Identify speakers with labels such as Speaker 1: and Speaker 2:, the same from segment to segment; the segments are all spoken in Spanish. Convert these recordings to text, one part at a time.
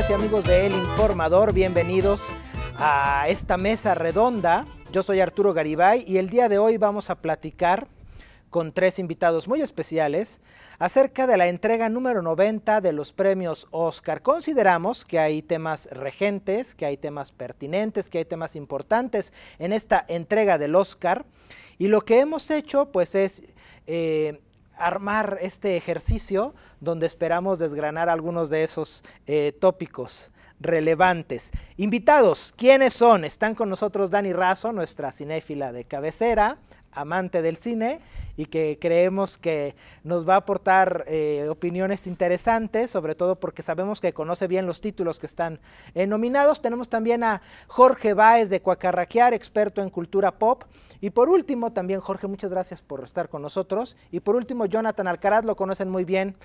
Speaker 1: amigas y amigos de El Informador, bienvenidos a esta mesa redonda. Yo soy Arturo Garibay y el día de hoy vamos a platicar con tres invitados muy especiales acerca de la entrega número 90 de los premios Oscar. Consideramos que hay temas regentes, que hay temas pertinentes, que hay temas importantes en esta entrega del Oscar, y lo que hemos hecho pues es armar este ejercicio donde esperamos desgranar algunos de esos tópicos relevantes. Invitados, ¿quiénes son? Están con nosotros Dani Razo, nuestra cinéfila de cabecera, amante del cine, y que creemos que nos va a aportar opiniones interesantes, sobre todo porque sabemos que conoce bien los títulos que están nominados. Tenemos también a Jorge Báez de Cuacarraquear, experto en cultura pop. Y por último, también Jorge, muchas gracias por estar con nosotros. Y por último, Jonathan Alcaraz, lo conocen muy bien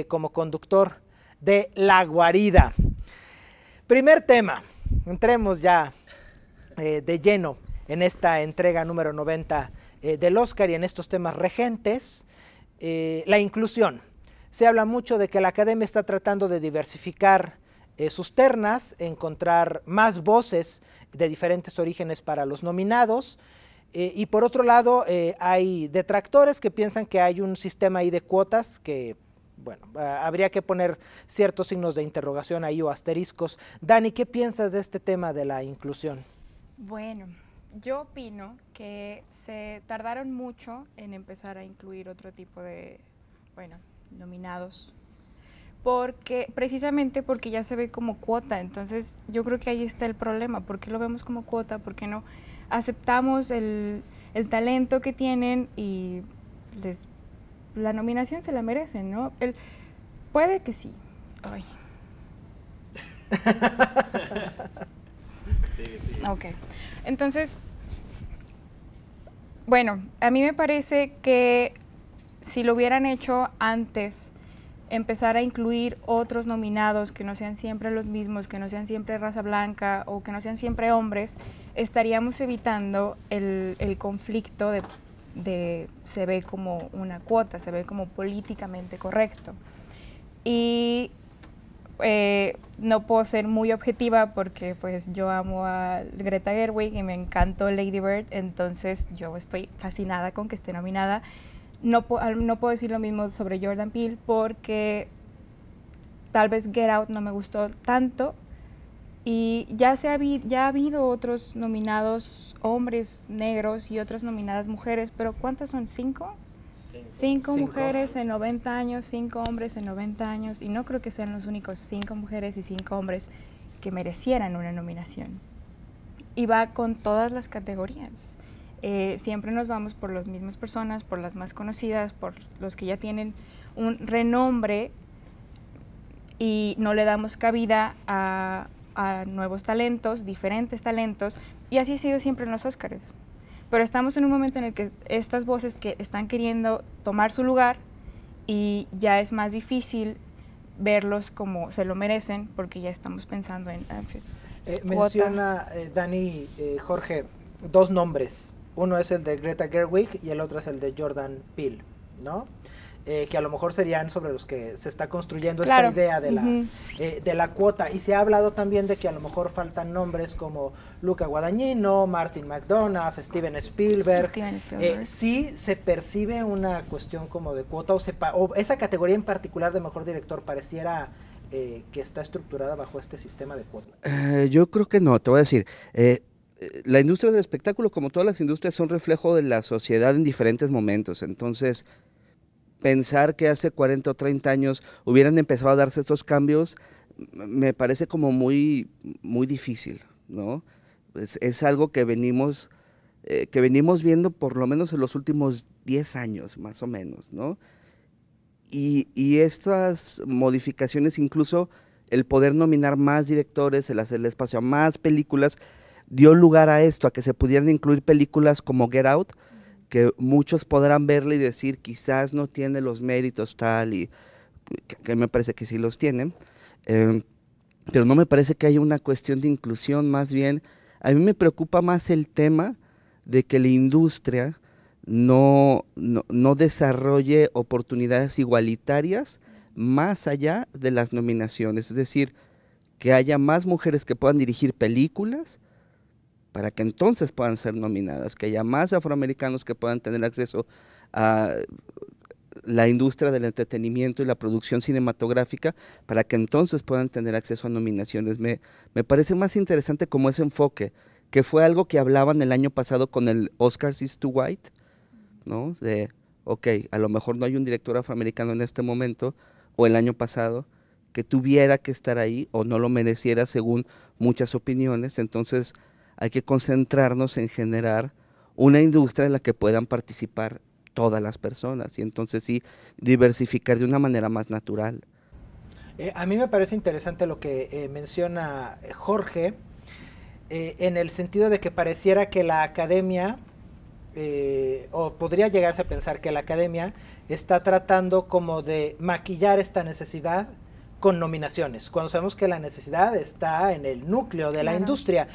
Speaker 1: como conductor de La Guarida. Primer tema, entremos ya de lleno en esta entrega número 90 del Oscar y en estos temas regentes. La inclusión. Se habla mucho de que la Academia está tratando de diversificar sus ternas, encontrar más voces de diferentes orígenes para los nominados. Y por otro lado, hay detractores que piensan que hay un sistema ahí de cuotas que, bueno, habría que poner ciertos signos de interrogación ahí o asteriscos. Dani, ¿qué piensas de este tema de la inclusión?
Speaker 2: Bueno, yo opino que se tardaron mucho en empezar a incluir otro tipo de, nominados, precisamente porque ya se ve como cuota. Entonces yo creo que ahí está el problema. ¿Por qué lo vemos como cuota? ¿Por qué no aceptamos el talento que tienen y la nominación se la merecen, ¿no? Puede que sí. Ay. Sí. Ok. Entonces, bueno, a mí me parece que si lo hubieran hecho antes, empezar a incluir otros nominados que no sean siempre los mismos, que no sean siempre raza blanca o que no sean siempre hombres, estaríamos evitando el conflicto de se ve como una cuota, se ve como políticamente correcto. Y no puedo ser muy objetiva porque pues yo amo a Greta Gerwig y me encantó Lady Bird, entonces yo estoy fascinada con que esté nominada. No puedo decir lo mismo sobre Jordan Peele porque tal vez Get Out no me gustó tanto, y ya ha habido otros nominados hombres negros y otras nominadas mujeres, pero ¿cuántas son? ¿5? Cinco mujeres en 90 años, 5 hombres en 90 años, y no creo que sean los únicos 5 mujeres y 5 hombres que merecieran una nominación. Y va con todas las categorías. Siempre nos vamos por las mismas personas, por las más conocidas, por los que ya tienen un renombre, y no le damos cabida a nuevos talentos, diferentes talentos, y así ha sido siempre en los Óscares. Pero estamos en un momento en el que estas voces que están queriendo tomar su lugar, y ya es más difícil verlos como se lo merecen, porque ya estamos pensando en
Speaker 1: menciona Dani, Jorge, dos nombres. Uno es el de Greta Gerwig y el otro es el de Jordan Peele, ¿no? Que a lo mejor serían sobre los que se está construyendo esta idea de la cuota. Y se ha hablado también de que a lo mejor faltan nombres como Luca Guadagnino, Martin McDonagh, Steven Spielberg. Sí se percibe una cuestión como de cuota, o esa categoría en particular de mejor director pareciera que está estructurada bajo este sistema de cuota.
Speaker 3: Yo creo que no, te voy a decir. La industria del espectáculo, como todas las industrias, son reflejo de la sociedad en diferentes momentos. Entonces, pensar que hace 40 o 30 años hubieran empezado a darse estos cambios me parece como muy difícil, ¿no? Es algo que venimos viendo por lo menos en los últimos 10 años, más o menos, ¿no? Y estas modificaciones, incluso el poder nominar más directores, el hacerle espacio a más películas, dio lugar a esto, a que se pudieran incluir películas como Get Out, que muchos podrán verla y decir quizás no tiene los méritos tal, y que me parece que sí los tienen, pero no me parece que haya una cuestión de inclusión. Más bien a mí me preocupa más el tema de que la industria no desarrolle oportunidades igualitarias más allá de las nominaciones. Es decir, que haya más mujeres que puedan dirigir películas para que entonces puedan ser nominadas, que haya más afroamericanos que puedan tener acceso a la industria del entretenimiento y la producción cinematográfica para que entonces puedan tener acceso a nominaciones. Me parece más interesante como ese enfoque, que fue algo que hablaban el año pasado con el Oscars is Too White, ¿no? De, ok, a lo mejor no hay un director afroamericano en este momento, o el año pasado, que tuviera que estar ahí o no lo mereciera según muchas opiniones. Entonces hay que concentrarnos en generar una industria en la que puedan participar todas las personas y entonces sí diversificar de una manera más natural.
Speaker 1: A mí me parece interesante lo que menciona Jorge, en el sentido de que pareciera que la academia, o podría llegarse a pensar que la academia está tratando como de maquillar esta necesidad con nominaciones, cuando sabemos que la necesidad está en el núcleo de la industria.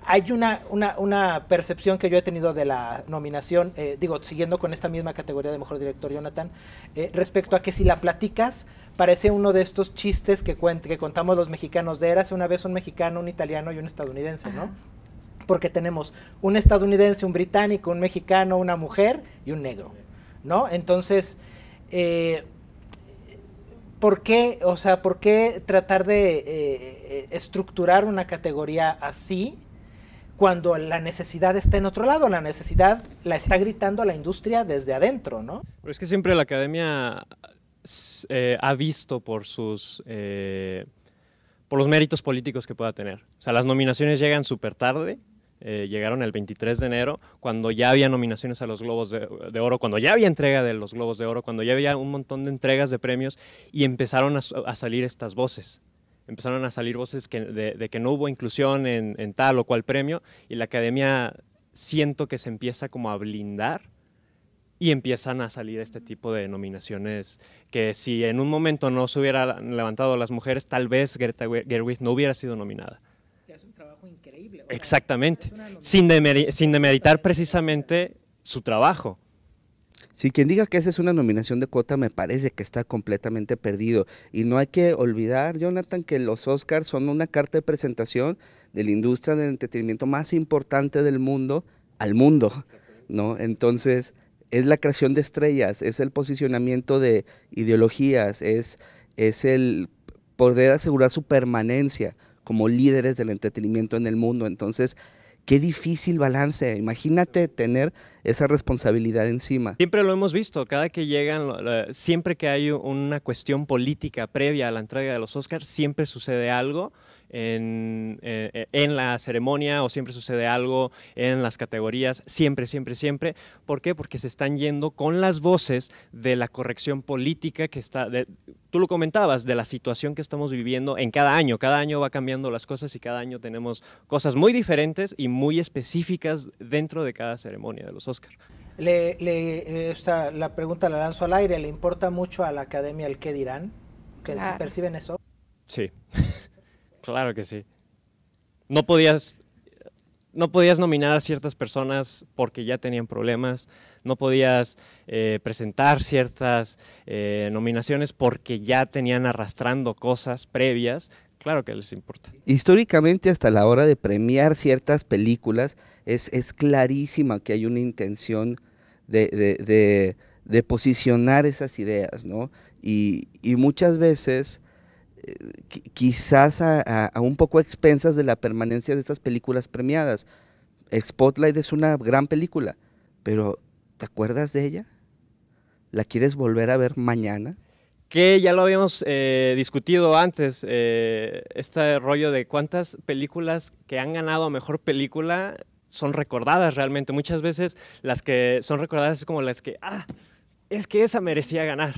Speaker 1: Hay una percepción que yo he tenido de la nominación, siguiendo con esta misma categoría de mejor director, Jonathan, respecto a que si la platicas, parece uno de estos chistes que contamos los mexicanos, de érase una vez un mexicano, un italiano y un estadounidense, ¿no? Porque tenemos un estadounidense, un británico, un mexicano, una mujer y un negro, ¿no? Entonces, ¿por qué tratar de estructurar una categoría así cuando la necesidad está en otro lado? La necesidad la está gritando la industria desde adentro, ¿no?
Speaker 4: Pero es que siempre la academia ha visto por los méritos políticos que pueda tener. O sea, las nominaciones llegan súper tarde. Llegaron el 23 de enero, cuando ya había nominaciones a los Globos de Oro, cuando ya había entrega de los Globos de Oro, cuando ya había un montón de entregas de premios y empezaron a salir estas voces. Empezaron a salir voces de que no hubo inclusión en tal o cual premio y la academia siento que se empieza como a blindar y empiezan a salir este tipo de nominaciones que si en un momento no se hubieran levantado las mujeres, tal vez Greta Gerwig no hubiera sido nominada.
Speaker 1: Es un trabajo increíble.
Speaker 4: Exactamente, sin demeritar precisamente su trabajo.
Speaker 3: Si quien diga que esa es una nominación de cuota me parece que está completamente perdido. Y no hay que olvidar, Jonathan, que los Oscars son una carta de presentación de la industria del entretenimiento más importante del mundo al mundo, ¿no? Entonces, es la creación de estrellas, es el posicionamiento de ideologías, es el poder asegurar su permanencia como líderes del entretenimiento en el mundo. Entonces, qué difícil balance, imagínate tener esa responsabilidad encima.
Speaker 4: Siempre lo hemos visto, cada que llegan, siempre que hay una cuestión política previa a la entrega de los Oscars, siempre sucede algo en la ceremonia o siempre sucede algo en las categorías, siempre, siempre, siempre. ¿Por qué? Porque se están yendo con las voces de la corrección política que está, tú lo comentabas, de la situación que estamos viviendo en cada año va cambiando las cosas y cada año tenemos cosas muy diferentes y muy específicas dentro de cada ceremonia de los Oscars.
Speaker 1: La pregunta la lanzo al aire, ¿le importa mucho a la academia el qué dirán? ¿Que
Speaker 2: Claro.
Speaker 1: perciben eso?
Speaker 4: Sí, claro que sí. No podías nominar a ciertas personas porque ya tenían problemas, no podías presentar ciertas nominaciones porque ya tenían arrastrando cosas previas. Claro que les importa.
Speaker 3: Históricamente, hasta la hora de premiar ciertas películas, es clarísima que hay una intención de posicionar esas ideas, ¿no? Y muchas veces, quizás a un poco a expensas de la permanencia de estas películas premiadas. Spotlight es una gran película, pero ¿te acuerdas de ella? ¿La quieres volver a ver mañana?
Speaker 4: Que ya lo habíamos discutido antes, este rollo de cuántas películas que han ganado a mejor película son recordadas realmente. Muchas veces las que son recordadas es como las que, es que esa merecía ganar.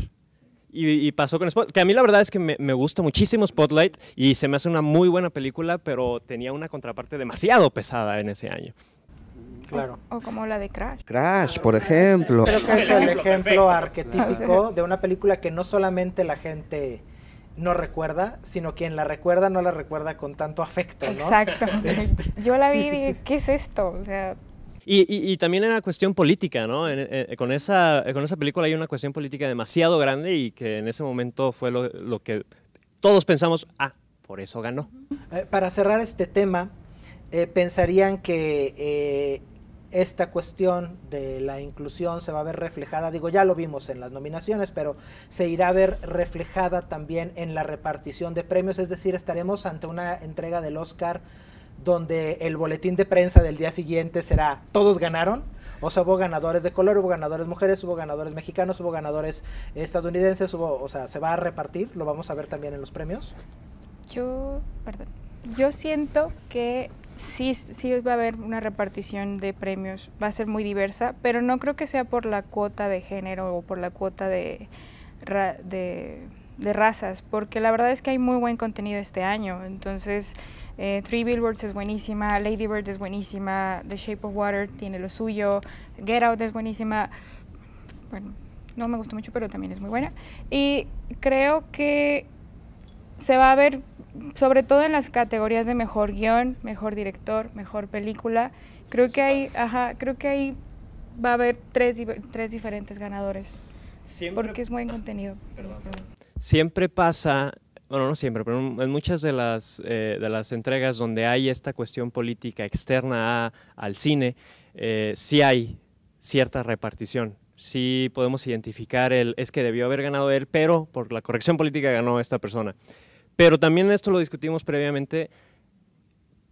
Speaker 4: Y pasó con Spotlight, que a mí la verdad es que me gusta muchísimo Spotlight y se me hace una muy buena película, pero tenía una contraparte demasiado pesada en ese año.
Speaker 1: Claro.
Speaker 2: O como la de Crash.
Speaker 3: Crash, por ejemplo.
Speaker 1: Creo que es el ejemplo arquetípico de una película que no solamente la gente no recuerda, sino quien la recuerda no la recuerda con tanto afecto, ¿no?
Speaker 2: Exacto. Yo la vi
Speaker 1: Sí,
Speaker 2: y dije,
Speaker 1: sí.
Speaker 2: ¿qué es esto? O sea,
Speaker 4: Y también era cuestión política, ¿no? Con esa película hay una cuestión política demasiado grande y que en ese momento fue lo que todos pensamos, por eso ganó.
Speaker 1: Para cerrar este tema, ¿pensarían que esta cuestión de la inclusión se va a ver reflejada? Digo, ya lo vimos en las nominaciones, pero se irá a ver reflejada también en la repartición de premios, es decir, estaremos ante una entrega del Oscar donde el boletín de prensa del día siguiente será todos ganaron. O sea, hubo ganadores de color, hubo ganadores mujeres, hubo ganadores mexicanos, hubo ganadores estadounidenses, o sea, ¿se va a repartir? ¿Lo vamos a ver también en los premios?
Speaker 2: Yo siento que sí va a haber una repartición de premios, va a ser muy diversa, pero no creo que sea por la cuota de género o por la cuota de razas, porque la verdad es que hay muy buen contenido este año. Entonces, Three Billboards es buenísima, Lady Bird es buenísima, The Shape of Water tiene lo suyo, Get Out es buenísima, bueno, no me gustó mucho, pero también es muy buena. Y creo que se va a ver, sobre todo en las categorías de mejor guión, mejor director, mejor película, creo que ahí va a haber tres diferentes ganadores, porque es buen contenido.
Speaker 4: Siempre pasa, bueno, no siempre, pero en muchas de las entregas donde hay esta cuestión política externa al cine, sí hay cierta repartición. Sí podemos identificar es que debió haber ganado él, pero por la corrección política ganó esta persona. Pero también esto lo discutimos previamente,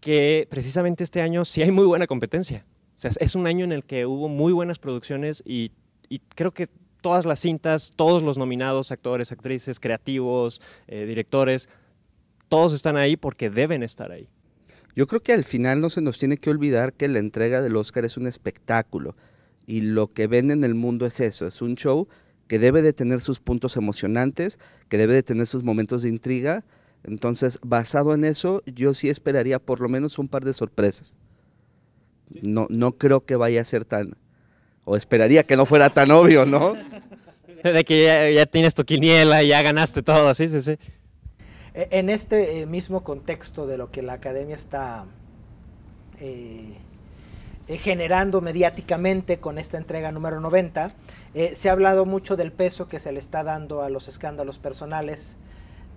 Speaker 4: que precisamente este año sí hay muy buena competencia. O sea, es un año en el que hubo muy buenas producciones y creo que todas las cintas, todos los nominados, actores, actrices, creativos, directores, todos están ahí porque deben estar ahí.
Speaker 3: Yo creo que al final no se nos tiene que olvidar que la entrega del Oscar es un espectáculo y lo que ven en el mundo es eso, es un show que debe de tener sus puntos emocionantes, que debe de tener sus momentos de intriga. Entonces, basado en eso, yo sí esperaría por lo menos un par de sorpresas. No creo que vaya a ser tan, o esperaría que no fuera tan obvio, ¿no?
Speaker 4: De que ya tienes tu quiniela, ya ganaste todo, sí.
Speaker 1: En este mismo contexto de lo que la Academia está generando mediáticamente con esta entrega número 90, se ha hablado mucho del peso que se le está dando a los escándalos personales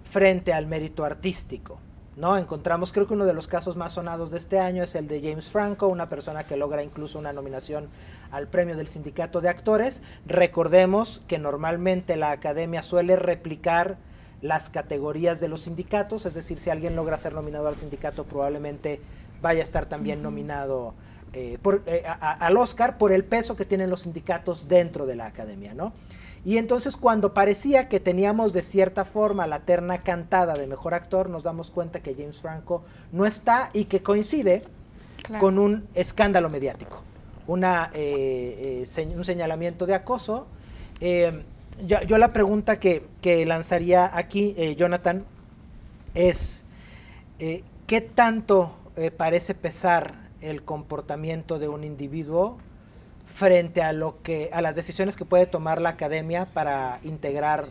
Speaker 1: frente al mérito artístico, ¿no? Encontramos, creo que uno de los casos más sonados de este año es el de James Franco, una persona que logra incluso una nominación al premio del Sindicato de Actores. Recordemos que normalmente la Academia suele replicar las categorías de los sindicatos, es decir, si alguien logra ser nominado al sindicato, probablemente vaya a estar también nominado al Oscar por el peso que tienen los sindicatos dentro de la Academia, ¿no? Y entonces cuando parecía que teníamos de cierta forma la terna cantada de mejor actor, nos damos cuenta que James Franco no está y que coincide con un escándalo mediático, un señalamiento de acoso. Yo la pregunta que lanzaría aquí, Jonathan, es ¿qué tanto parece pesar el comportamiento de un individuo frente a las decisiones que puede tomar la Academia para integrar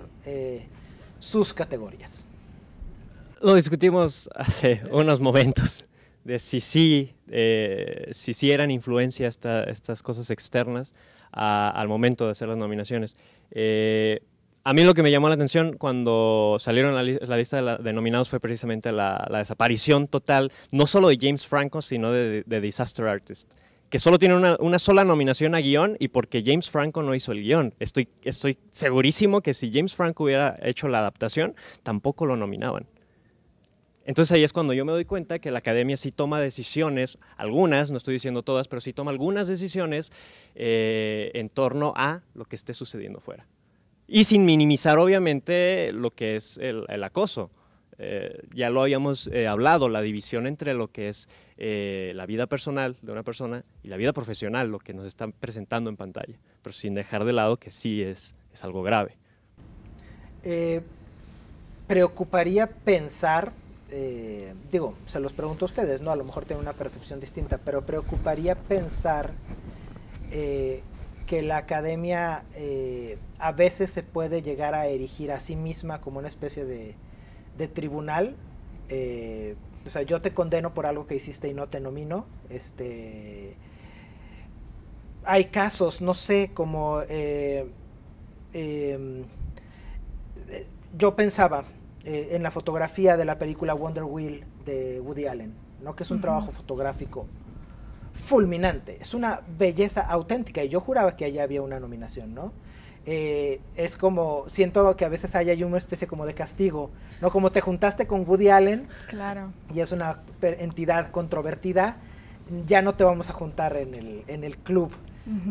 Speaker 1: sus categorías?
Speaker 4: Lo discutimos hace unos momentos, de si eran influencia estas cosas externas al momento de hacer las nominaciones. A mí lo que me llamó la atención cuando salieron la lista de nominados fue precisamente la desaparición total, no solo de James Franco, sino de Disaster Artist, que solo tiene una sola nominación a guión y porque James Franco no hizo el guión. Estoy segurísimo que si James Franco hubiera hecho la adaptación, tampoco lo nominaban. Entonces ahí es cuando yo me doy cuenta que la Academia sí toma decisiones, algunas, no estoy diciendo todas, pero sí toma algunas decisiones en torno a lo que esté sucediendo fuera. Y sin minimizar obviamente lo que es el acoso. Ya lo habíamos hablado, la división entre lo que es la vida personal de una persona y la vida profesional, lo que nos están presentando en pantalla, pero sin dejar de lado que sí es algo grave.
Speaker 1: Preocuparía pensar, digo, se los pregunto a ustedes, ¿no? A lo mejor tienen una percepción distinta, pero preocuparía pensar que la Academia a veces se puede llegar a erigir a sí misma como una especie de tribunal. O sea, yo te condeno por algo que hiciste y no te nomino. Hay casos, no sé, como yo pensaba, en la fotografía de la película Wonder Wheel de Woody Allen, ¿no? Que es un trabajo fotográfico fulminante, es una belleza auténtica, y yo juraba que allá había una nominación, ¿no? Es como, siento que a veces hay ahí una especie como de castigo, ¿no? Como te juntaste con Woody Allen,
Speaker 2: Claro.
Speaker 1: y es una entidad controvertida, ya no te vamos a juntar en el club.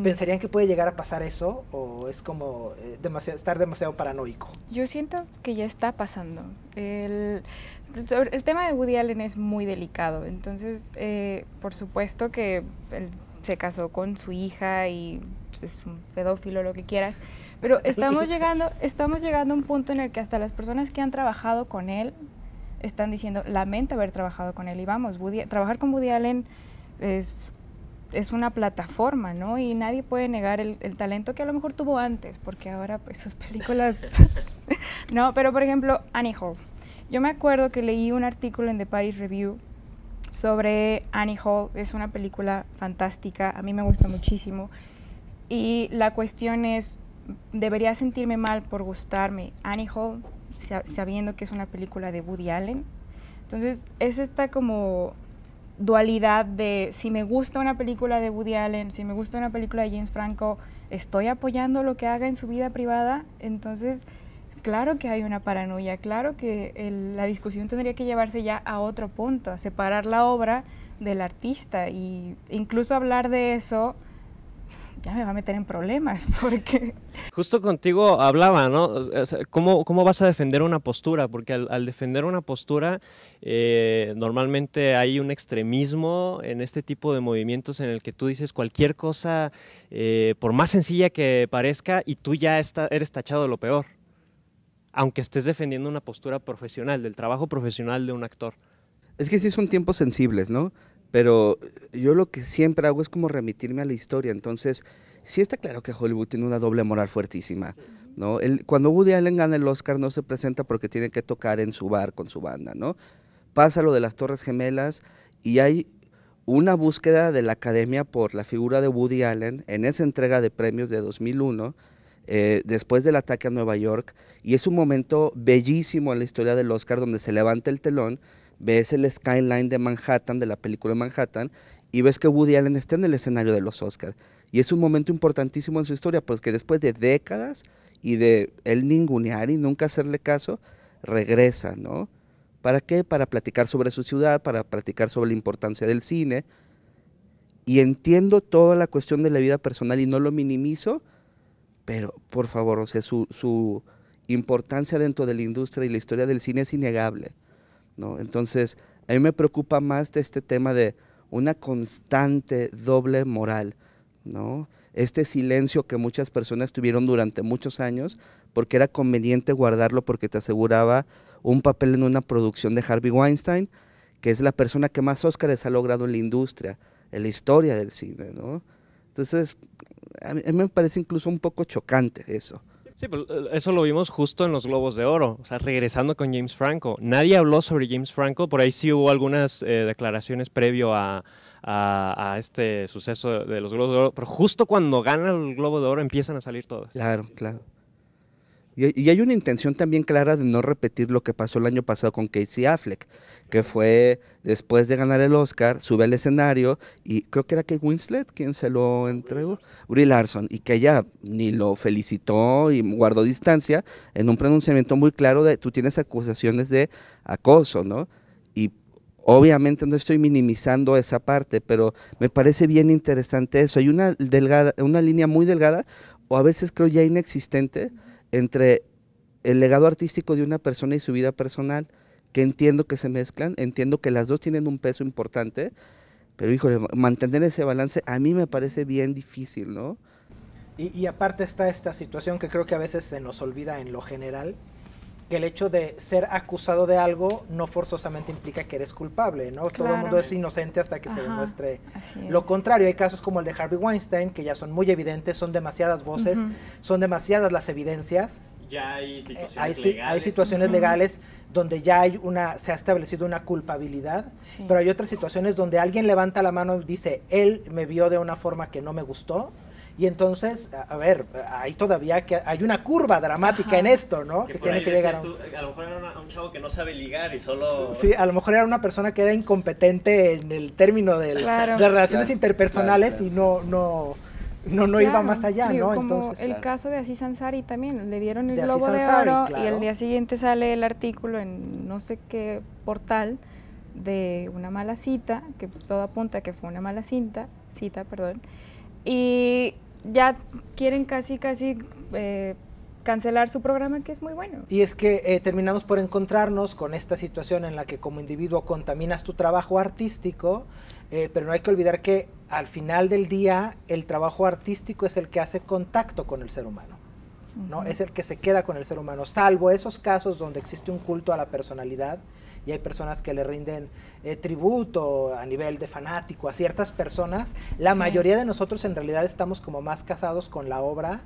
Speaker 1: ¿Pensarían que puede llegar a pasar eso, o es como estar demasiado paranoico?
Speaker 2: Yo siento que ya está pasando. El tema de Woody Allen es muy delicado, entonces por supuesto que él se casó con su hija y es un pedófilo, lo que quieras, pero estamos llegando a un punto en el que hasta las personas que han trabajado con él están diciendo, lamento haber trabajado con él, y vamos, trabajar con Woody Allen es una plataforma, ¿no? Y nadie puede negar el talento que a lo mejor tuvo antes, porque ahora pues sus películas... No, pero por ejemplo, Annie Hall. Yo me acuerdo que leí un artículo en The Paris Review sobre Annie Hall. Es una película fantástica, a mí me gusta muchísimo. Y la cuestión es, ¿debería sentirme mal por gustarme Annie Hall sabiendo que es una película de Woody Allen? Entonces, es esta como dualidad de si me gusta una película de Woody Allen, si me gusta una película de James Franco, ¿estoy apoyando lo que haga en su vida privada? Entonces, claro que hay una paranoia, claro que la discusión tendría que llevarse ya a otro punto, a separar la obra del artista, y incluso hablar de eso ya me va a meter en problemas, porque...
Speaker 4: Justo contigo hablaba, ¿no? O sea, ¿cómo vas a defender una postura? Porque al defender una postura, normalmente hay un extremismo en este tipo de movimientos en el que tú dices cualquier cosa, por más sencilla que parezca, y tú ya eres tachado de lo peor, aunque estés defendiendo una postura profesional, del trabajo profesional de un actor.
Speaker 3: Es que sí son tiempos sensibles, ¿no? Pero yo lo que siempre hago es como remitirme a la historia. Entonces, sí está claro que Hollywood tiene una doble moral fuertísima, ¿no? Cuando Woody Allen gana el Oscar no se presenta porque tiene que tocar en su bar con su banda, ¿no? Pasa lo de las Torres Gemelas y hay una búsqueda de la Academia por la figura de Woody Allen en esa entrega de premios de 2001, después del ataque a Nueva York, y es un momento bellísimo en la historia del Oscar donde se levanta el telón, ves el skyline de Manhattan, de la película Manhattan, y ves que Woody Allen está en el escenario de los Oscars. Y es un momento importantísimo en su historia, porque después de décadas y de él ningunear y nunca hacerle caso, regresa, ¿no? ¿Para qué? Para platicar sobre su ciudad, para platicar sobre la importancia del cine. Y entiendo toda la cuestión de la vida personal y no lo minimizo, pero por favor, o sea, su importancia dentro de la industria y la historia del cine es innegable, ¿no? Entonces, a mí me preocupa más de este tema de una constante doble moral, ¿no? Este silencio que muchas personas tuvieron durante muchos años porque era conveniente guardarlo porque te aseguraba un papel en una producción de Harvey Weinstein, que es la persona que más Óscares ha logrado en la industria, en la historia del cine, ¿no? Entonces, a mí me parece incluso un poco chocante eso.
Speaker 4: Sí, pero eso lo vimos justo en los Globos de Oro, o sea, regresando con James Franco. Nadie habló sobre James Franco, por ahí sí hubo algunas declaraciones previo a este suceso de los Globos de Oro, pero justo cuando gana el Globo de Oro empiezan a salir todas.
Speaker 3: Claro, claro. Y hay una intención también clara de no repetir lo que pasó el año pasado con Casey Affleck, que fue después de ganar el Oscar, sube al escenario y creo que era Kate Winslet quien se lo entregó, Brie Larson, y que ella ni lo felicitó y guardó distancia en un pronunciamiento muy claro de tú tienes acusaciones de acoso, ¿no? Y obviamente no estoy minimizando esa parte, pero me parece bien interesante eso. Hay una línea muy delgada, o a veces creo ya inexistente, entre el legado artístico de una persona y su vida personal, que entiendo que se mezclan, entiendo que las dos tienen un peso importante, pero híjole, mantener ese balance a mí me parece bien difícil, ¿no?
Speaker 1: Y aparte está esta situación que creo que a veces se nos olvida en lo general, que el hecho de ser acusado de algo no forzosamente implica que eres culpable, ¿no? Claro. Todo el mundo es inocente hasta que se demuestre lo contrario. Hay casos como el de Harvey Weinstein, que ya son muy evidentes, son demasiadas voces, son demasiadas las evidencias.
Speaker 4: Ya hay situaciones legales.
Speaker 1: Hay situaciones legales donde ya se ha establecido una culpabilidad, pero hay otras situaciones donde alguien levanta la mano y dice, él me vio de una forma que no me gustó, Y entonces, a ver, hay todavía que hay una curva dramática en esto, ¿no? Que tiene que llegar a
Speaker 4: lo mejor era un chavo que no sabe ligar y solo...
Speaker 1: Sí, a lo mejor era una persona que era incompetente en el término de las relaciones interpersonales y no iba más allá,
Speaker 2: digo,
Speaker 1: ¿no?
Speaker 2: Como
Speaker 1: entonces,
Speaker 2: el caso de Aziz Ansari también, le dieron el
Speaker 1: de
Speaker 2: Globo
Speaker 1: Aziz
Speaker 2: de
Speaker 1: Ansari,
Speaker 2: Oro
Speaker 1: claro.
Speaker 2: y el día siguiente sale el artículo en no sé qué portal de una mala cita, que todo apunta que fue una mala cita, y ya quieren casi cancelar su programa, que es muy bueno.
Speaker 1: Y es que terminamos por encontrarnos con esta situación en la que como individuo contaminas tu trabajo artístico, pero no hay que olvidar que al final del día el trabajo artístico es el que hace contacto con el ser humano, ¿no? Es el que se queda con el ser humano, salvo esos casos donde existe un culto a la personalidad y hay personas que le rinden tributo a nivel de fanático a ciertas personas. La mayoría de nosotros en realidad estamos como más casados con la obra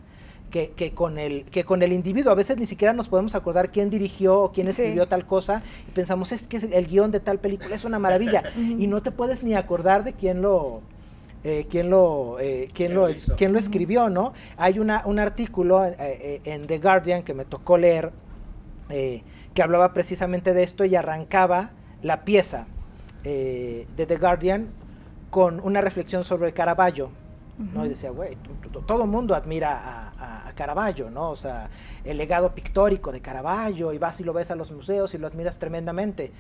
Speaker 1: que con el individuo. A veces ni siquiera nos podemos acordar quién dirigió o quién escribió tal cosa y pensamos, es que el guión de tal película es una maravilla y no te puedes ni acordar de quién lo escribió, ¿no? Hay un artículo en The Guardian que me tocó leer que hablaba precisamente de esto y arrancaba la pieza de The Guardian con una reflexión sobre Caravaggio, ¿no? Y decía, güey, todo el mundo admira a Caravaggio, ¿no? O sea, el legado pictórico de Caravaggio, y vas y lo ves a los museos y lo admiras tremendamente.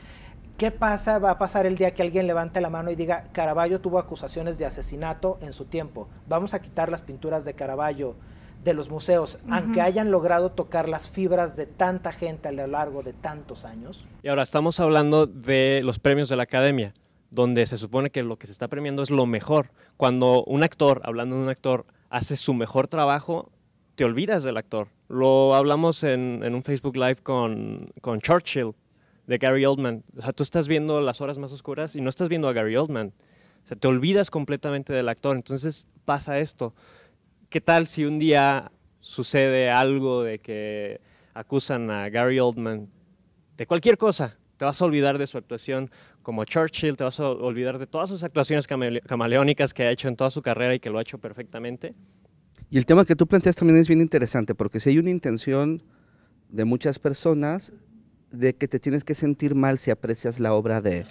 Speaker 1: ¿Qué pasa? Va a pasar el día que alguien levante la mano y diga, Caravaggio tuvo acusaciones de asesinato en su tiempo, vamos a quitar las pinturas de Caravaggio de los museos, aunque hayan logrado tocar las fibras de tanta gente a lo largo de tantos años.
Speaker 4: Y ahora estamos hablando de los premios de la Academia, donde se supone que lo que se está premiando es lo mejor. Cuando un actor, hablando de un actor, hace su mejor trabajo, te olvidas del actor. Lo hablamos en un Facebook Live con Churchill, de Gary Oldman. O sea, tú estás viendo Las horas más oscuras y no estás viendo a Gary Oldman. O sea, te olvidas completamente del actor. Entonces pasa esto. ¿Qué tal si un día sucede algo de que acusan a Gary Oldman de cualquier cosa? Te vas a olvidar de su actuación como Churchill, te vas a olvidar de todas sus actuaciones camaleónicas que ha hecho en toda su carrera y que lo ha hecho perfectamente.
Speaker 3: Y el tema que tú planteas también es bien interesante, porque si hay una intención de muchas personas de que te tienes que sentir mal si aprecias la obra de,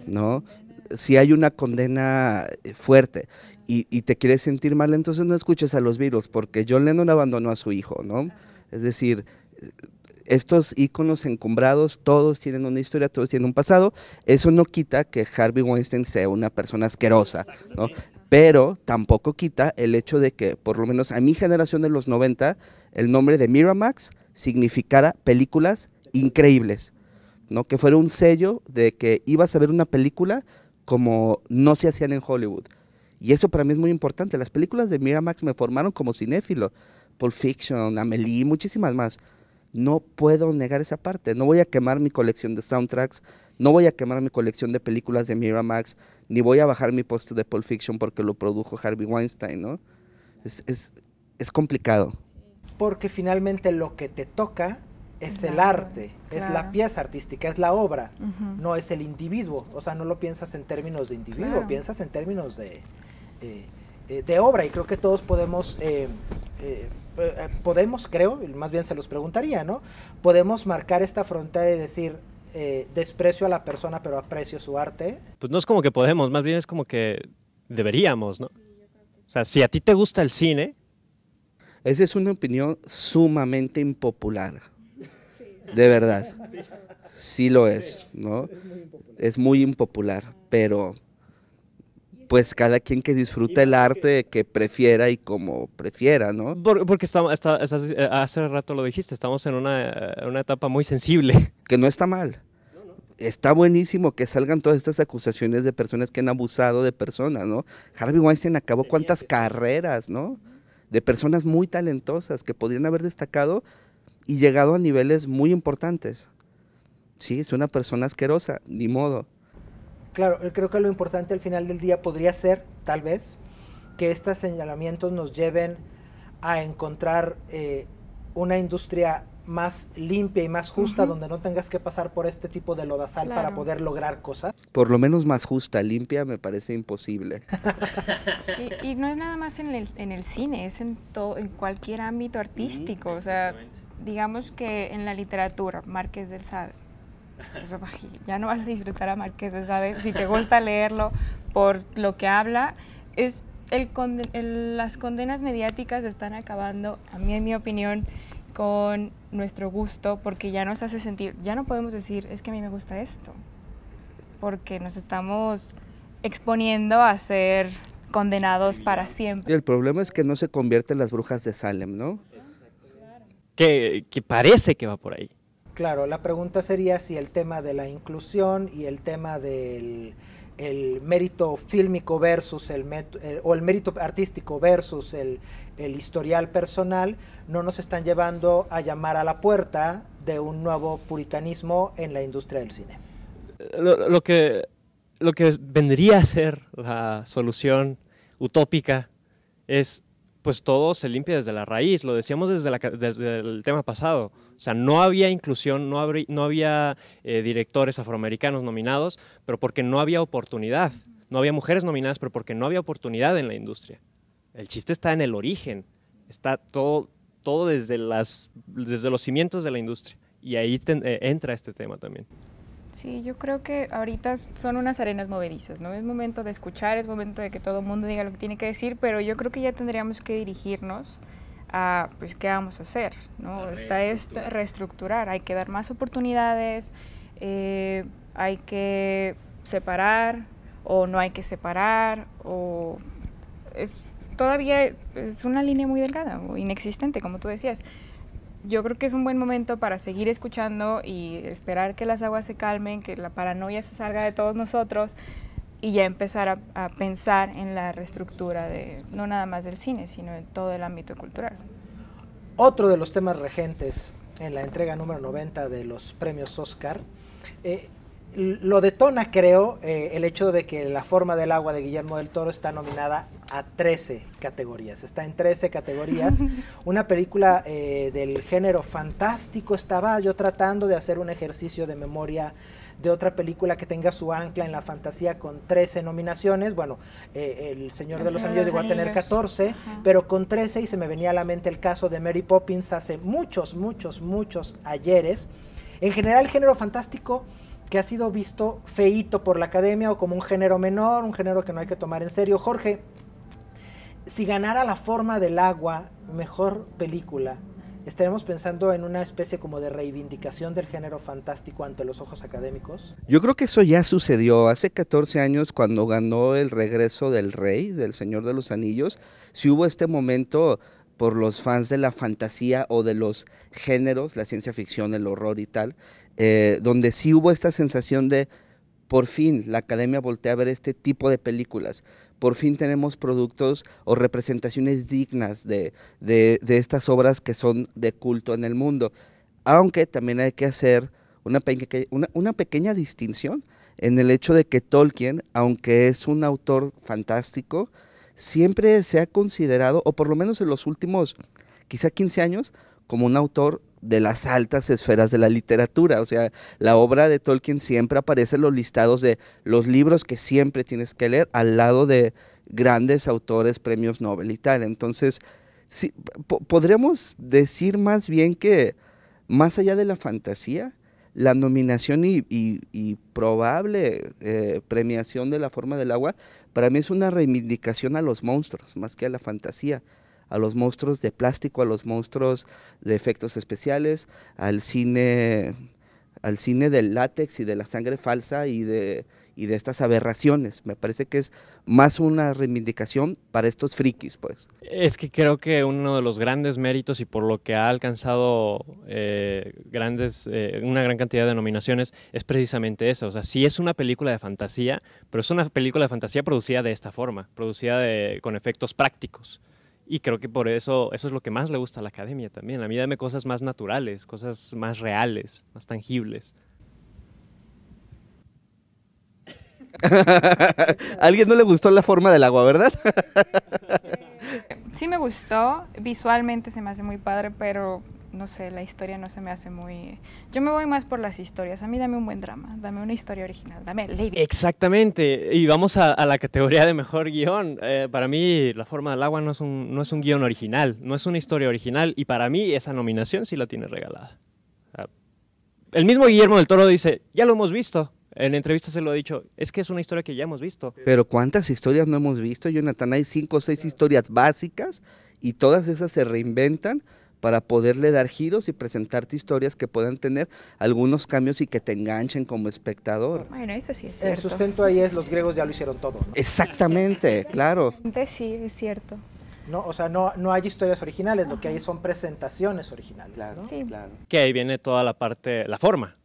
Speaker 3: ¿no? Si hay una condena fuerte y te quieres sentir mal, entonces no escuches a los Beatles, porque John Lennon abandonó a su hijo, ¿no? Es decir, estos íconos encumbrados, todos tienen una historia, todos tienen un pasado. Eso no quita que Harvey Weinstein sea una persona asquerosa, ¿no? Pero tampoco quita el hecho de que, por lo menos a mi generación de los 90, el nombre de Miramax significara películas increíbles, ¿no? Que fuera un sello de que ibas a ver una película como no se hacían en Hollywood. Y eso para mí es muy importante. Las películas de Miramax me formaron como cinéfilo. Pulp Fiction, Amélie, muchísimas más. No puedo negar esa parte. No voy a quemar mi colección de soundtracks, no voy a quemar mi colección de películas de Miramax, ni voy a bajar mi post de Pulp Fiction porque lo produjo Harvey Weinstein, ¿no? Es complicado.
Speaker 1: Porque finalmente lo que te toca es el arte, es la pieza artística, es la obra, no es el individuo. O sea, no lo piensas en términos de individuo, piensas en términos de obra, y creo que todos podemos, creo, más bien se los preguntaría, ¿no? Podemos marcar esta frontera y decir, desprecio a la persona pero aprecio su arte.
Speaker 4: Pues no es como que podemos, más bien es como que deberíamos, ¿no? O sea, si a ti te gusta el cine...
Speaker 3: Esa es una opinión sumamente impopular, de verdad, sí lo es, ¿no? Es muy impopular, pero pues cada quien que disfruta el arte que prefiera y como prefiera, ¿no?
Speaker 4: Porque hace rato lo dijiste, estamos en una etapa muy sensible.
Speaker 3: Que no está mal. Está buenísimo que salgan todas estas acusaciones de personas que han abusado de personas, ¿no? Harvey Weinstein acabó cuántas carreras, ¿no? De personas muy talentosas que podrían haber destacado y llegado a niveles muy importantes. Sí, es una persona asquerosa, ni modo.
Speaker 1: Claro, creo que lo importante al final del día podría ser, tal vez, que estos señalamientos nos lleven a encontrar una industria más limpia y más justa, donde no tengas que pasar por este tipo de lodazal para poder lograr cosas?
Speaker 3: Por lo menos más justa, limpia me parece imposible.
Speaker 2: Sí, y no es nada más en el cine, es en cualquier ámbito artístico. O sea, digamos que en la literatura, Marqués de Sade, ya no vas a disfrutar a Marqués de Sade si te gusta leerlo por lo que habla. Es las condenas mediáticas están acabando, a mí, en mi opinión, con nuestro gusto, porque ya nos hace sentir, ya no podemos decir, es que a mí me gusta esto, porque nos estamos exponiendo a ser condenados para siempre.
Speaker 3: Y el problema es que no se convierten las brujas de Salem, ¿no?
Speaker 4: Que parece que va por ahí.
Speaker 1: Claro, la pregunta sería si el tema de la inclusión y el tema del mérito fílmico versus el mérito artístico versus el historial personal no nos están llevando a llamar a la puerta de un nuevo puritanismo en la industria del cine.
Speaker 4: Lo que vendría a ser la solución utópica es, pues todo se limpia desde la raíz, lo decíamos desde el tema pasado. O sea, no había inclusión, no había directores afroamericanos nominados, pero porque no había oportunidad. No había mujeres nominadas, pero porque no había oportunidad en la industria. El chiste está en el origen, está todo desde los cimientos de la industria. Y ahí entra este tema también.
Speaker 2: Sí, yo creo que ahorita son unas arenas movedizas, ¿no? Es momento de escuchar, es momento de que todo el mundo diga lo que tiene que decir, pero yo creo que ya tendríamos que dirigirnos a, pues, ¿qué vamos a hacer? ¿No? Reestructurar, hay que dar más oportunidades, hay que separar o no hay que separar, o todavía es una línea muy delgada o inexistente, como tú decías. Yo creo que es un buen momento para seguir escuchando y esperar que las aguas se calmen, que la paranoia se salga de todos nosotros y ya empezar a pensar en la reestructura no nada más del cine, sino en todo el ámbito cultural.
Speaker 1: Otro de los temas regentes en la entrega número 90 de los premios Oscar, lo detona, creo, el hecho de que La forma del agua de Guillermo del Toro está nominada a 13 categorías. Está en 13 categorías. Una película del género fantástico. Estaba yo tratando de hacer un ejercicio de memoria de otra película que tenga su ancla en la fantasía con 13 nominaciones. Bueno, El Señor de los Anillos llegó a tener 14, pero con 13, y se me venía a la mente el caso de Mary Poppins hace muchos ayeres. En general, el género fantástico que ha sido visto feíto por la academia o como un género menor, un género que no hay que tomar en serio. Jorge, si ganara La forma del agua, mejor película, ¿estaremos pensando en una especie como de reivindicación del género fantástico ante los ojos académicos?
Speaker 3: Yo creo que eso ya sucedió hace 14 años cuando ganó El regreso del rey, del Señor de los Anillos. Si hubo este momento por los fans de la fantasía o de los géneros, la ciencia ficción, el horror y tal, donde sí hubo esta sensación de, por fin, la academia voltea a ver este tipo de películas, por fin tenemos productos o representaciones dignas de estas obras que son de culto en el mundo, aunque también hay que hacer una pequeña distinción en el hecho de que Tolkien, aunque es un autor fantástico, siempre se ha considerado, o por lo menos en los últimos quizá 15 años, como un autor de las altas esferas de la literatura. O sea, la obra de Tolkien siempre aparece en los listados de los libros que siempre tienes que leer, al lado de grandes autores, premios Nobel y tal. Entonces, sí, podríamos decir más bien que, más allá de la fantasía, la nominación y probable premiación de La forma del agua, para mí es una reivindicación a los monstruos, más que a la fantasía, a los monstruos de plástico, a los monstruos de efectos especiales, al cine del látex y de la sangre falsa y de estas aberraciones. Me parece que es más una reivindicación para estos frikis, pues.
Speaker 4: Es que creo que uno de los grandes méritos y por lo que ha alcanzado una gran cantidad de nominaciones es precisamente eso. O sea, sí es una película de fantasía, pero es una película de fantasía producida de esta forma, producida con efectos prácticos. Y creo que por eso es lo que más le gusta a la academia también. A mí dame cosas más naturales, cosas más reales, más tangibles.
Speaker 3: A alguien no le gustó La forma del agua, ¿verdad?
Speaker 2: Sí me gustó, visualmente se me hace muy padre, pero no sé, la historia no se me hace muy... Yo me voy más por las historias. A mí dame un buen drama, dame una historia original, dame Lady.
Speaker 4: Exactamente, y vamos a la categoría de mejor guión. Para mí, La forma del agua no es un guión original, no es una historia original, y para mí esa nominación sí la tiene regalada. O sea, el mismo Guillermo del Toro dice, ya lo hemos visto. En entrevistas se lo ha dicho, es que es una historia que ya hemos visto.
Speaker 3: Pero ¿cuántas historias no hemos visto, Jonathan? Hay 5 o 6 historias básicas y todas esas se reinventan para poderle dar giros y presentarte historias que puedan tener algunos cambios y que te enganchen como espectador.
Speaker 2: Bueno, eso sí es cierto.
Speaker 1: El sustento ahí es los griegos ya lo hicieron todo, ¿no?
Speaker 3: Exactamente, claro.
Speaker 2: Sí, es cierto.
Speaker 1: ¿No? O sea, no hay historias originales, lo que hay son presentaciones originales, ¿no?
Speaker 2: Sí.
Speaker 3: Claro.
Speaker 4: Que ahí viene toda la parte, la forma.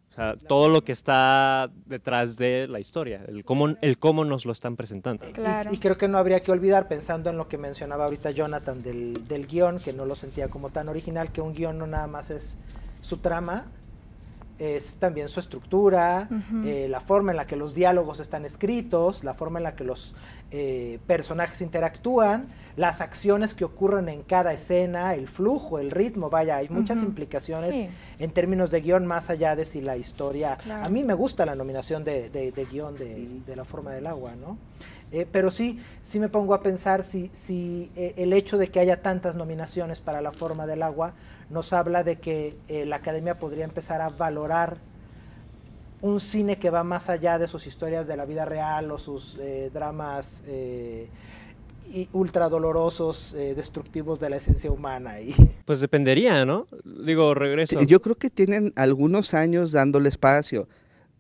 Speaker 4: O sea, todo lo que está detrás de la historia, el cómo nos lo están presentando.
Speaker 2: Claro.
Speaker 1: Y creo que no habría que olvidar, pensando en lo que mencionaba ahorita Jonathan del guión, que no lo sentía como tan original, que un guión no nada más es su trama, es también su estructura, la forma en la que los diálogos están escritos, la forma en la que los personajes interactúan, las acciones que ocurren en cada escena, el flujo, el ritmo, vaya, hay muchas implicaciones en términos de guión más allá de si la historia...
Speaker 2: Claro.
Speaker 1: A mí me gusta la nominación de guión de La forma del agua, ¿no? Pero sí me pongo a pensar si el hecho de que haya tantas nominaciones para La forma del agua nos habla de que la Academia podría empezar a valorar un cine que va más allá de sus historias de la vida real o sus dramas ultra dolorosos, destructivos de la esencia humana.
Speaker 4: Pues dependería, ¿no? Digo, regreso.
Speaker 3: Sí, yo creo que tienen algunos años dándole espacio.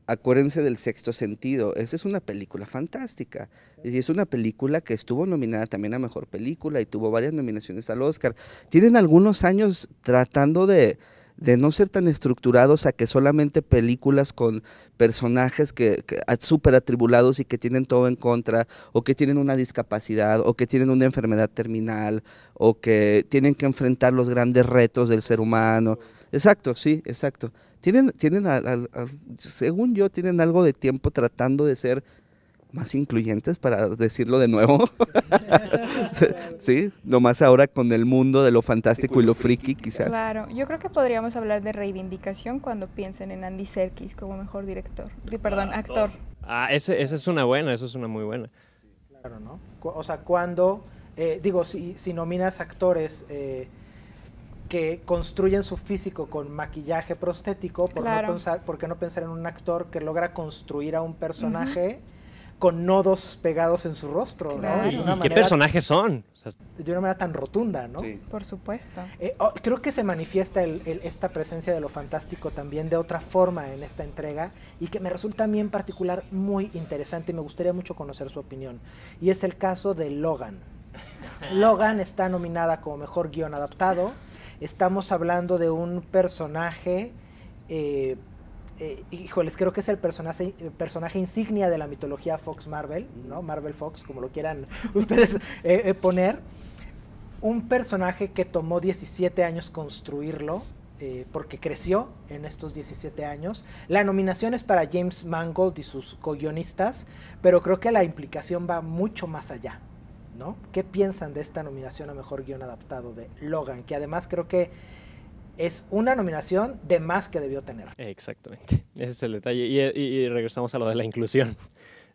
Speaker 3: Acuérdense del Sexto Sentido, esa es una película fantástica, y es una película que estuvo nominada también a Mejor Película y tuvo varias nominaciones al Oscar. Tienen algunos años tratando de no ser tan estructurados a que solamente películas con personajes que súper atribulados y que tienen todo en contra, o que tienen una discapacidad, o que tienen una enfermedad terminal, o que tienen que enfrentar los grandes retos del ser humano. Exacto, sí, exacto. Tienen según yo, tienen algo de tiempo tratando de ser más incluyentes, para decirlo de nuevo. Sí, nomás ahora con el mundo de lo fantástico y lo friki, quizás.
Speaker 2: Claro, yo creo que podríamos hablar de reivindicación cuando piensen en Andy Serkis como mejor director, actor.
Speaker 4: Esa es una buena, eso es una muy buena.
Speaker 1: Claro, ¿no? O sea, cuando, si nominas actores que construyen su físico con maquillaje prostético, ¿por qué no pensar en un actor que logra construir a un personaje con nodos pegados en su rostro?
Speaker 2: Claro.
Speaker 1: ¿No?
Speaker 4: ¿Y qué personajes son? O sea,
Speaker 1: de una manera tan rotunda, ¿no?
Speaker 3: Sí.
Speaker 2: Por supuesto.
Speaker 1: Creo que se manifiesta esta presencia de lo fantástico también de otra forma en esta entrega, y que me resulta a mí en particular muy interesante y me gustaría mucho conocer su opinión. Y es el caso de Logan. Logan está nominada como mejor guión adaptado. Estamos hablando de un personaje, híjoles, creo que es el personaje insignia de la mitología Fox Marvel, ¿no? Marvel Fox, como lo quieran ustedes poner. Un personaje que tomó 17 años construirlo, porque creció en estos 17 años. La nominación es para James Mangold y sus co-guionistas, pero creo que la implicación va mucho más allá, ¿no? ¿Qué piensan de esta nominación a mejor guión adaptado de Logan? Que además creo que es una nominación de más que debió tener.
Speaker 4: Exactamente, ese es el detalle. Y regresamos a lo de la inclusión.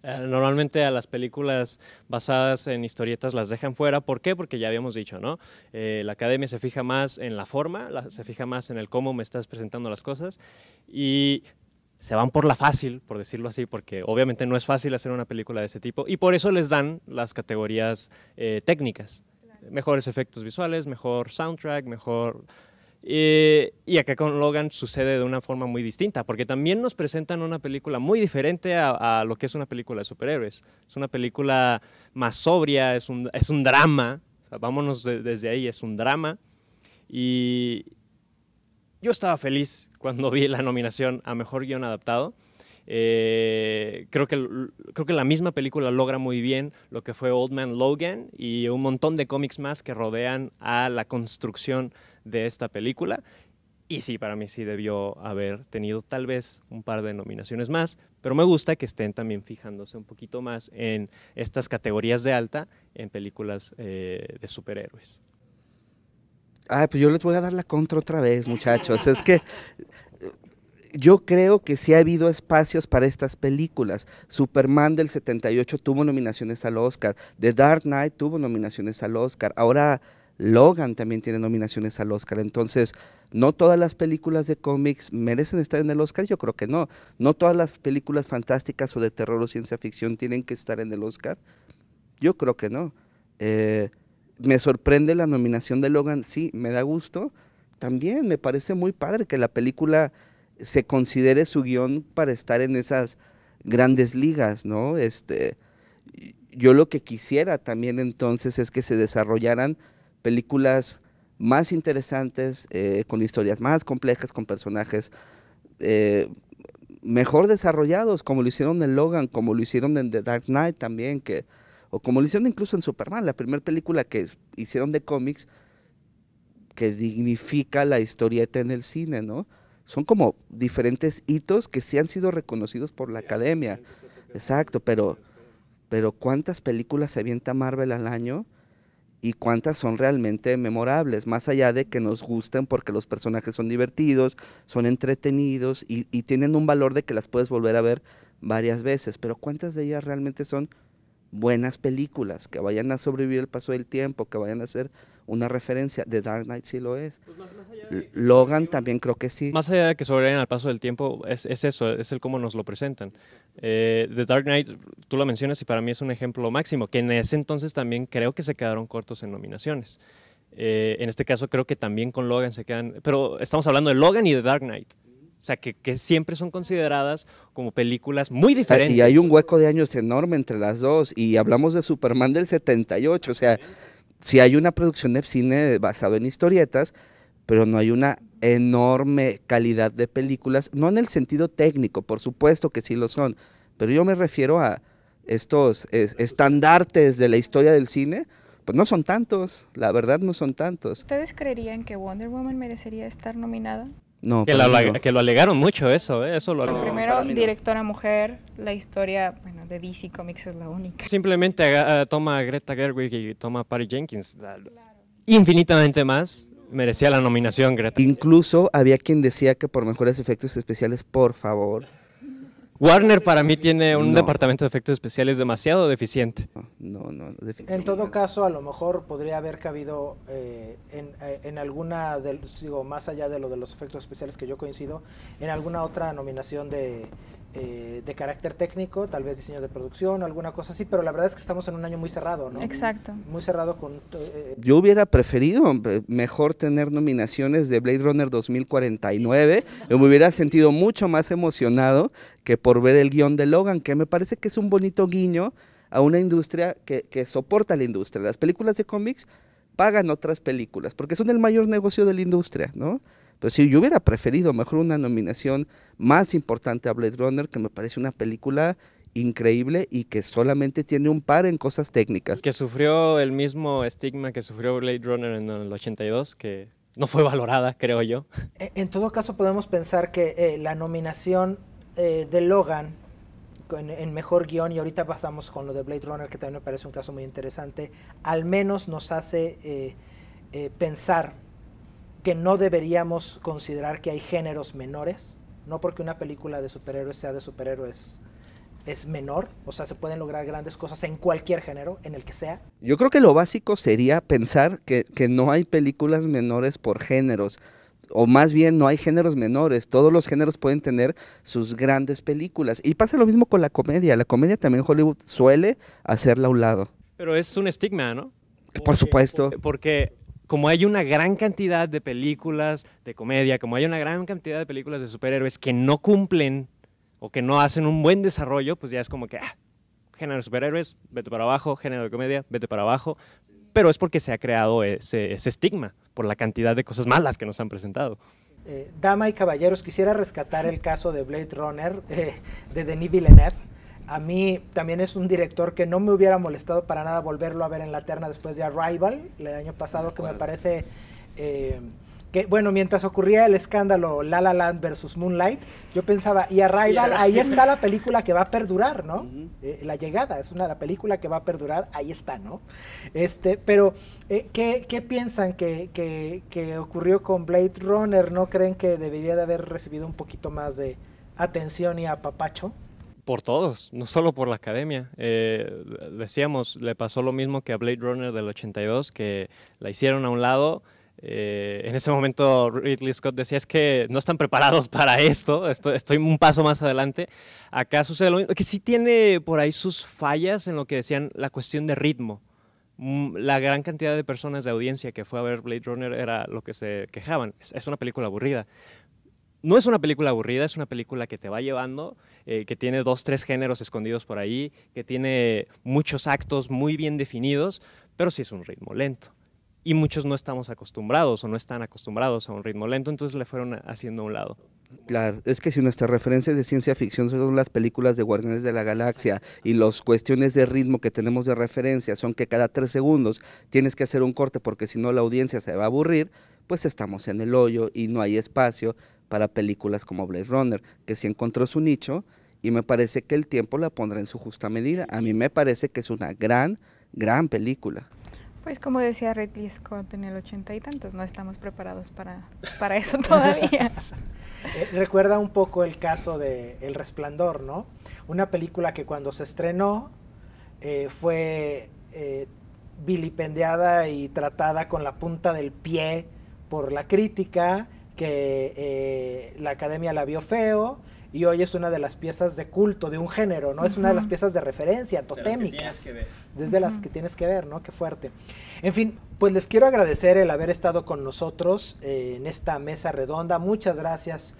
Speaker 4: Normalmente a las películas basadas en historietas las dejan fuera. ¿Por qué? Porque ya habíamos dicho, ¿no? La Academia se fija más en la forma, se fija más en el cómo me estás presentando las cosas, y se van por la fácil, por decirlo así, porque obviamente no es fácil hacer una película de ese tipo, y por eso les dan las categorías técnicas. Mejores efectos visuales, mejor soundtrack, mejor... y acá con Logan sucede de una forma muy distinta, porque también nos presentan una película muy diferente a lo que es una película de superhéroes. Es una película más sobria, es un drama, o sea, vámonos desde ahí, es un drama. Y yo estaba feliz cuando vi la nominación a Mejor Guión Adaptado. Creo que la misma película logra muy bien lo que fue Old Man Logan y un montón de cómics más que rodean a la construcción de esta película. Y sí, para mí sí debió haber tenido tal vez un par de nominaciones más, pero me gusta que estén también fijándose un poquito más en estas categorías de alta en películas de superhéroes.
Speaker 3: Pues yo les voy a dar la contra otra vez, muchachos. Es que yo creo que sí ha habido espacios para estas películas. Superman del 78 tuvo nominaciones al Oscar. The Dark Knight tuvo nominaciones al Oscar. Ahora Logan también tiene nominaciones al Oscar. Entonces, no todas las películas de cómics merecen estar en el Oscar. Yo creo que no. No todas las películas fantásticas o de terror o ciencia ficción tienen que estar en el Oscar. Yo creo que no. Me sorprende la nominación de Logan. Sí, me da gusto. También me parece muy padre que la película se considere su guión para estar en esas grandes ligas, ¿no? Yo lo que quisiera también entonces es que se desarrollaran películas más interesantes, con historias más complejas, con personajes mejor desarrollados, como lo hicieron en Logan, como lo hicieron en The Dark Knight también, o como lo hicieron incluso en Superman, la primera película que hicieron de cómics que dignifica la historieta en el cine, ¿no? Son como diferentes hitos que sí han sido reconocidos por la academia. Exacto, pero ¿cuántas películas se avienta Marvel al año? Y cuántas son realmente memorables, más allá de que nos gusten porque los personajes son divertidos, son entretenidos y tienen un valor de que las puedes volver a ver varias veces, pero cuántas de ellas realmente son buenas películas, que vayan a sobrevivir el paso del tiempo, que vayan a ser una referencia. The Dark Knight sí lo es. Logan también creo que sí.
Speaker 4: Más allá de que sobrevivan al paso del tiempo, es eso, es el cómo nos lo presentan. The Dark Knight, tú lo mencionas y para mí es un ejemplo máximo, que en ese entonces también creo que se quedaron cortos en nominaciones. En este caso creo que también con Logan se quedan, pero estamos hablando de Logan y The Dark Knight. O sea, que siempre son consideradas como películas muy diferentes.
Speaker 3: Y hay un hueco de años enorme entre las dos, y hablamos de Superman del 78, o sea, sí hay una producción de cine basado en historietas, pero no hay una enorme calidad de películas, no en el sentido técnico, por supuesto que sí lo son, pero yo me refiero a estos estandartes de la historia del cine, pues no son tantos, la verdad no son tantos.
Speaker 2: ¿Ustedes creerían que Wonder Woman merecería estar nominada?
Speaker 3: No,
Speaker 4: que lo alegaron mucho eso lo alegaron.
Speaker 2: Primero, directora mujer, la historia, bueno, de DC Comics es la única.
Speaker 4: Simplemente toma a Greta Gerwig y toma a Patty Jenkins. Infinitamente más merecía la nominación Greta.
Speaker 3: Incluso había quien decía que por mejores efectos especiales, por favor.
Speaker 4: Warner para mí tiene un departamento de efectos especiales demasiado deficiente.
Speaker 3: No,
Speaker 1: en todo caso, a lo mejor podría haber cabido en alguna, más allá de lo de los efectos especiales, que yo coincido, en alguna otra nominación de carácter técnico, tal vez diseño de producción, alguna cosa así, pero la verdad es que estamos en un año muy cerrado, ¿no?
Speaker 2: Exacto.
Speaker 1: Muy cerrado con...
Speaker 3: Yo hubiera preferido mejor tener nominaciones de Blade Runner 2049, me hubiera sentido mucho más emocionado que por ver el guión de Logan, que me parece que es un bonito guiño a una industria que soporta la industria. Las películas de cómics pagan otras películas, porque son el mayor negocio de la industria, ¿no? Pues sí, yo hubiera preferido mejor una nominación más importante a Blade Runner, que me parece una película increíble y que solamente tiene un par en cosas técnicas.
Speaker 4: Que sufrió el mismo estigma que sufrió Blade Runner en el 82, que no fue valorada, creo yo.
Speaker 1: En todo caso, podemos pensar que la nominación de Logan en mejor guión, y ahorita pasamos con lo de Blade Runner, que también me parece un caso muy interesante, al menos nos hace pensar que no deberíamos considerar que hay géneros menores, no porque una película de superhéroes sea de superhéroes es menor, o sea, se pueden lograr grandes cosas en cualquier género, en el que sea.
Speaker 3: Yo creo que lo básico sería pensar que no hay películas menores por géneros, o más bien no hay géneros menores, todos los géneros pueden tener sus grandes películas, y pasa lo mismo con la comedia también Hollywood suele hacerla a un lado.
Speaker 4: Pero es un estigma, ¿no?
Speaker 3: Por supuesto.
Speaker 4: Porque como hay una gran cantidad de películas de comedia, como hay una gran cantidad de películas de superhéroes que no cumplen o que no hacen un buen desarrollo, pues ya es como que, género de superhéroes, vete para abajo, género de comedia, vete para abajo, pero es porque se ha creado ese estigma por la cantidad de cosas malas que nos han presentado.
Speaker 1: Dama y caballeros, quisiera rescatar el caso de Blade Runner, de Denis Villeneuve. A mí también es un director que no me hubiera molestado para nada volverlo a ver en la terna después de Arrival, el año pasado, que me parece que, bueno, mientras ocurría el escándalo La La Land versus Moonlight, yo pensaba, y Arrival, ahí está la película que va a perdurar, ¿no? La Llegada, es la película que va a perdurar, ahí está, ¿no? Pero, ¿qué piensan que ocurrió con Blade Runner? ¿No creen que debería de haber recibido un poquito más de atención y apapacho?
Speaker 4: Por todos, no solo por la academia. Decíamos, le pasó lo mismo que a Blade Runner del 82, que la hicieron a un lado. En ese momento Ridley Scott decía, es que no están preparados para esto, estoy un paso más adelante. Acá sucede lo mismo, que sí tiene por ahí sus fallas en lo que decían la cuestión de ritmo. La gran cantidad de personas de audiencia que fue a ver Blade Runner era lo que se quejaban, es una película aburrida. No es una película aburrida, es una película que te va llevando, que tiene 2, 3 géneros escondidos por ahí, que tiene muchos actos muy bien definidos, pero sí es un ritmo lento. Y muchos no estamos acostumbrados o no están acostumbrados a un ritmo lento, entonces le fueron haciendo a un lado.
Speaker 3: Claro, es que si nuestras referencias de ciencia ficción son las películas de Guardianes de la Galaxia y las cuestiones de ritmo que tenemos de referencia son que cada 3 segundos tienes que hacer un corte porque si no la audiencia se va a aburrir, pues estamos en el hoyo y no hay espacio para películas como Blade Runner, que sí encontró su nicho y me parece que el tiempo la pondrá en su justa medida. A mí me parece que es una gran película.
Speaker 2: Pues como decía Ridley Scott en el 80 y tantos, no estamos preparados para eso todavía.
Speaker 1: Recuerda un poco el caso de El Resplandor, ¿no? Una película que cuando se estrenó fue vilipendiada y tratada con la punta del pie por la crítica, que la academia la vio feo, y hoy es una de las piezas de culto de un género, ¿no? Es una de las piezas de referencia, totémicas, desde las que tienes que ver, ¿no? Qué fuerte. En fin, pues les quiero agradecer el haber estado con nosotros en esta mesa redonda. Muchas gracias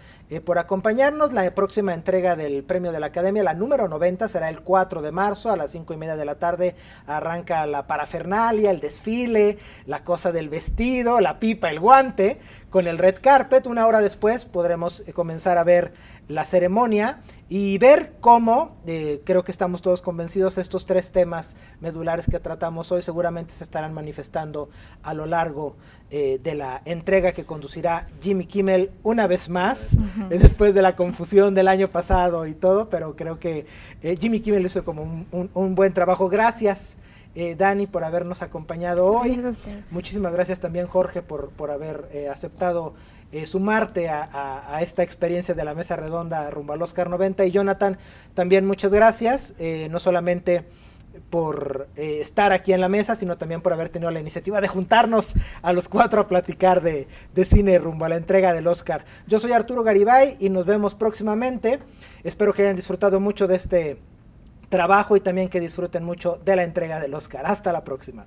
Speaker 1: por acompañarnos. La próxima entrega del Premio de la Academia, la número 90, será el 4 de marzo a las 5:30 de la tarde. Arranca la parafernalia, el desfile, la cosa del vestido, la pipa, el guante, con el red carpet. Una hora después podremos comenzar a ver la ceremonia y ver cómo, creo que estamos todos convencidos, estos 3 temas medulares que tratamos hoy seguramente se estarán manifestando a lo largo de la entrega que conducirá Jimmy Kimmel una vez más, después de la confusión del año pasado y todo, pero creo que Jimmy Kimmel hizo como un buen trabajo. Gracias, Dani, por habernos acompañado hoy. Muchísimas gracias también, Jorge, por haber aceptado sumarte a esta experiencia de la mesa redonda rumbo al Oscar 90. Y Jonathan, también muchas gracias, no solamente por estar aquí en la mesa, sino también por haber tenido la iniciativa de juntarnos a los 4 a platicar de cine rumbo a la entrega del Oscar. Yo soy Arturo Garibay y nos vemos próximamente. Espero que hayan disfrutado mucho de este trabajo y también que disfruten mucho de la entrega del Oscar. Hasta la próxima.